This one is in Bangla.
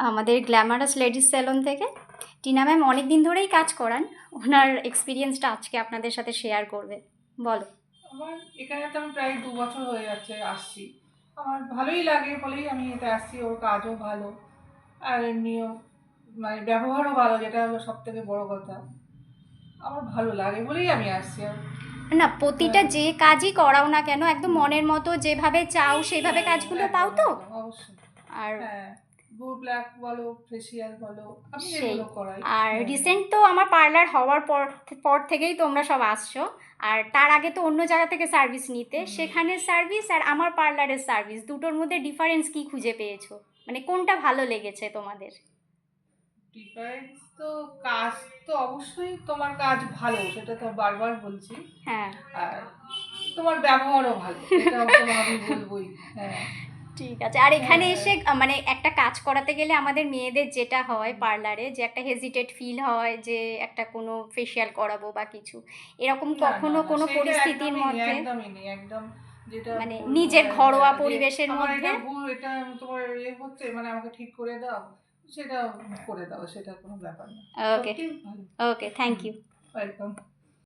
আমাদের গ্ল্যামারাস লেডিস স্যালন থেকে। টিনা ম্যাম অনেক দিন ধরেই কাজ করান, ওনার এক্সপিরিয়েন্সটা আজকে আপনাদের সাথে শেয়ার করবে। বলো। আমার এখানে তো আমি প্রায় 2 বছর হয়ে যাচ্ছে আসছি। আমার ভালোই লাগে বলেই আমি এটা আসছি। ওর কাজও ভালো, আর এমনিও মানে ব্যবহারও ভালো, যেটা হলো সব থেকে বড় কথা। আমার ভালো লাগে বলেই আমি আসছি। আর না, প্রতিটা হ্যাঁ, যে কাজই করাও না কেন একদম মনের মতো যেভাবে চাও সেইভাবে হ্যাঁ, কাজগুলো পাও একদম তো। একদম অবশ্যই। আর হ্যাঁ, ব্লু ব্ল্যাক বলো, ফেসিয়াল বলো, আমি সেই, এগুলো করাই। আর হ্যাঁ, রিসেন্ট তো আমার পার্লার হওয়ার পর পর থেকেই তোমরা সব আসছো। আর তার আগে তো অন্য জায়গা থেকে সার্ভিস নিতে, সেখানের সার্ভিস আর আমার পার্লারের সার্ভিস দুটোর মধ্যে ডিফারেন্স কি খুঁজে পেয়েছো? মানে কোনটা ভালো লেগেছে তোমাদের? ডিফারেন্স তো কাজ, তো অবশ্যই তোমার কাজ ভালো, সেটা তো বারবার বলছি। হ্যাঁ। আর তোমার ব্যবহারও ভালো, এটাও তো আমি বলবোই। হ্যাঁ, ঠিক আছে। আর এখানে হ্যাঁ, এসে মানে একটা কাজ করাতে গেলে আমাদের মেয়েদের যেটা হয় পার্লারে, যে একটা হেজিটেট ফিল হয় যে একটা কোনো ফেসিয়াল করাবো বা কিছু, এরকম না না কখনো না, কোনো সেইটা পরিস্থিতির একদমই নেই, মধ্যে, একদমই নেই, একদম। যেটা মানে বলবো, নিজের হ্যাঁ ঘরোয়া হ্যাঁ, যে পরিবেশের আমার মধ্যে? এটা ভুল, এটা তোমার হচ্ছে, মানে আমাকে ঠিক করে দাও, সেটা করে দাও, সেটা কোনো ব্যাপার না। ওকে। সত্যি ভালো। ওকে, থ্যাংক হুম, ইউ। ওয়েলকাম।